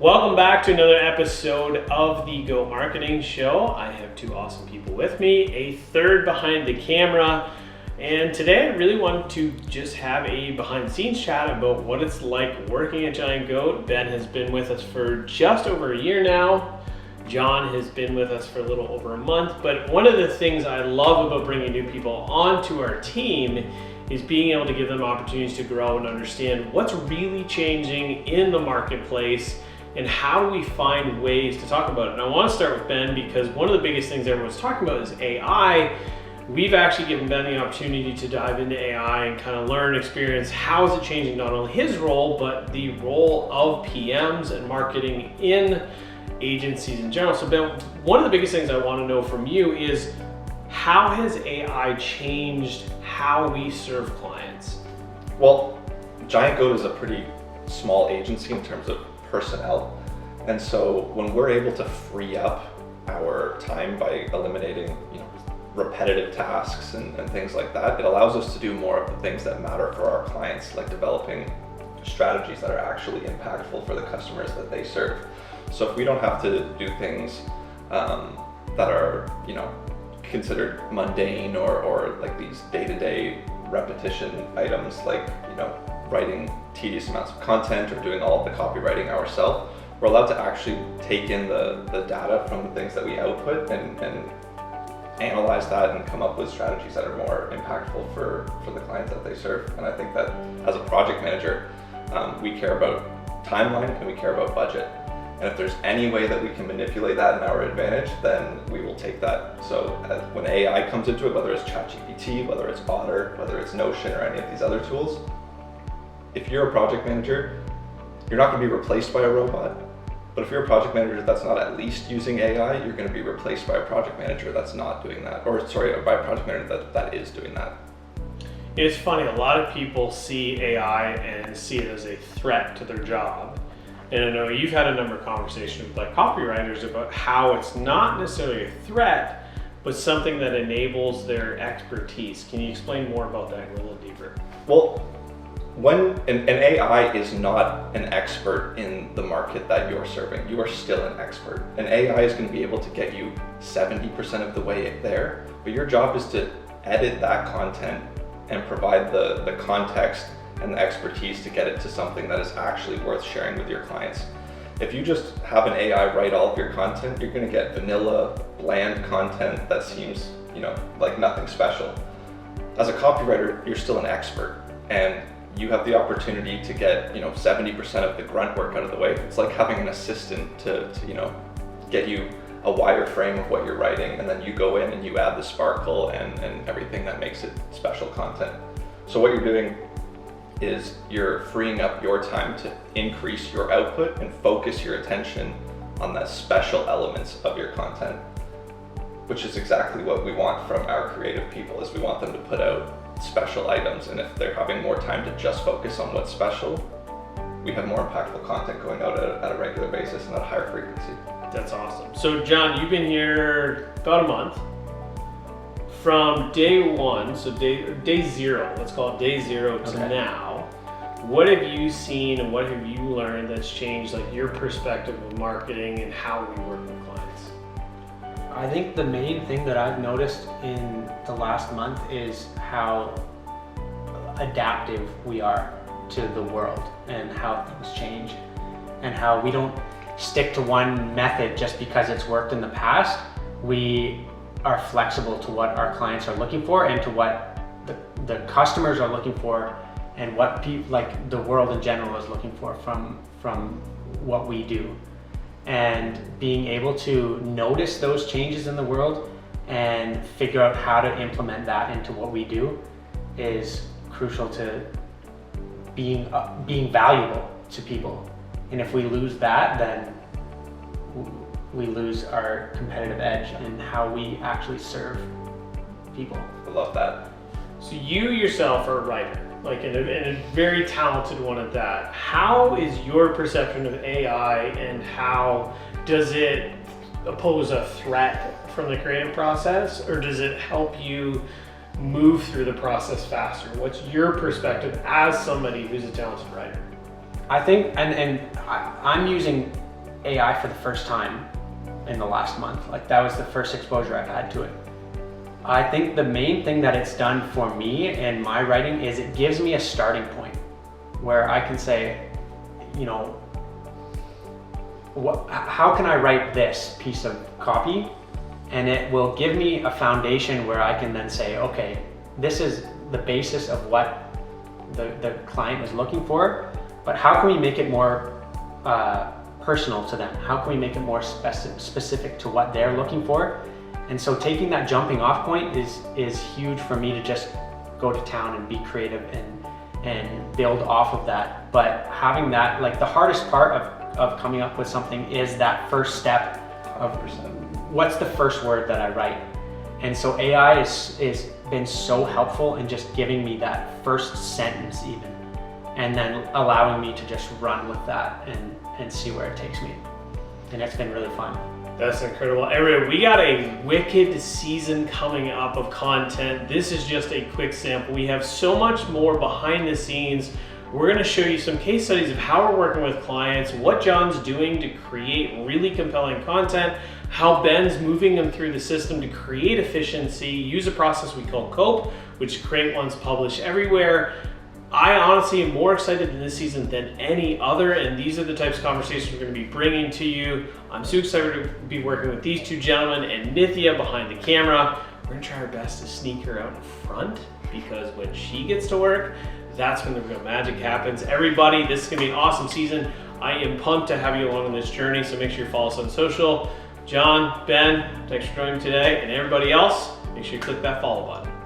Welcome back to another episode of the Go Marketing Show. I have two awesome people with me, a third behind the camera, and today I really wanted to just have a behind the scenes chat about what it's like working at Giant Goat. Ben has been with us for just over a year now. John has been with us for a little over a month, but one of the things I love about bringing new people onto our team is being able to give them opportunities to grow and understand what's really changing in the marketplace and how do we find ways to talk about it. And I want to start with Ben because one of the biggest things everyone's talking about is AI. We've actually given Ben the opportunity to dive into AI and kind of learn, experience how is it changing not only his role, but the role of PMs and marketing in agencies in general. So Ben, one of the biggest things I want to know from you is how has AI changed how we serve clients? Well, Giant Goat is a pretty small agency in terms of personnel. And so when we're able to free up our time by eliminating, repetitive tasks and things like that, it allows us to do more of the things that matter for our clients, like developing strategies that are actually impactful for the customers that they serve. So if we don't have to do things that are, considered mundane or like these day-to-day repetition items like, writing tedious amounts of content or doing all of the copywriting ourselves, we're allowed to actually take in the data from the things that we output and analyze that and come up with strategies that are more impactful for the clients that they serve. And I think that as a project manager, we care about timeline and we care about budget. And if there's any way that we can manipulate that in our advantage, then we will take that. So when AI comes into it, whether it's ChatGPT, whether it's Otter, whether it's Notion or any of these other tools, if you're a project manager, you're not going to be replaced by a robot. But if you're a project manager that's not at least using AI, you're going to be replaced by a project manager that's not doing that. Or by a project manager that is doing that. It's funny, a lot of people see AI and see it as a threat to their job. And I know you've had a number of conversations with copywriters about how it's not necessarily a threat, but something that enables their expertise. Can you explain more about that and go a little deeper? Well, when an AI is not an expert in the market that you're serving, you are still an expert. An AI is going to be able to get you 70% of the way there, but your job is to edit that content and provide the context and the expertise to get it to something that is actually worth sharing with your clients. If you just have an AI write all of your content, you're going to get vanilla, bland content that seems, like nothing special. As a copywriter, you're still an expert, and you have the opportunity to get 70% of the grunt work out of the way. It's like having an assistant to get you a wireframe of what you're writing, and then you go in and you add the sparkle and everything that makes it special content. So what you're doing is you're freeing up your time to increase your output and focus your attention on the special elements of your content, which is exactly what we want from our creative people. Is we want them to put out special items, and if they're having more time to just focus on what's special, we have more impactful content going out at a regular basis and at a higher frequency. That's awesome. So John, you've been here about a month. From day one, so day zero, let's call it day zero to now, what have you seen and what have you learned that's changed your perspective of marketing and how we work with clients? I think the main thing that I've noticed in the last month is how adaptive we are to the world and how things change, and how we don't stick to one method just because it's worked in the past. We are flexible to what our clients are looking for and to what the customers are looking for, and what the world in general is looking for from what we do. And being able to notice those changes in the world and figure out how to implement that into what we do is crucial to being valuable to people. And if we lose that, then we lose our competitive edge in how we actually serve people. I love that. So you yourself are a writer, and a very talented one at that. How is your perception of AI, and how does it pose a threat from the creative process, or does it help you move through the process faster? What's your perspective as somebody who's a talented writer? I think, and I'm using AI for the first time in the last month. Like that was the first exposure I've had to it. I think the main thing that it's done for me and my writing is it gives me a starting point where I can say, you know, how can I write this piece of copy? And it will give me a foundation where I can then say, okay, this is the basis of what the client is looking for, but how can we make it more personal to them? How can we make it more specific to what they're looking for? And so taking that jumping off point is huge for me to just go to town and be creative and build off of that. But having that, like the hardest part of coming up with something is that first step of 100%. What's the first word that I write. And so AI is been so helpful in just giving me that first sentence even, and then allowing me to just run with that and see where it takes me. And it's been really fun. That's incredible. Everybody, we got a wicked season coming up of content. This is just a quick sample. We have so much more behind the scenes. We're going to show you some case studies of how we're working with clients, what John's doing to create really compelling content, how Ben's moving them through the system to create efficiency, use a process we call COPE, which create once, publish everywhere. I honestly am more excited in this season than any other, and these are the types of conversations we're going to be bringing to you. I'm so excited to be working with these two gentlemen and Nithya behind the camera. We're going to try our best to sneak her out in front, because when she gets to work, that's when the real magic happens. Everybody, this is going to be an awesome season. I am pumped to have you along on this journey, so make sure you follow us on social. John, Ben, thanks for joining me today, and everybody else, make sure you click that follow button.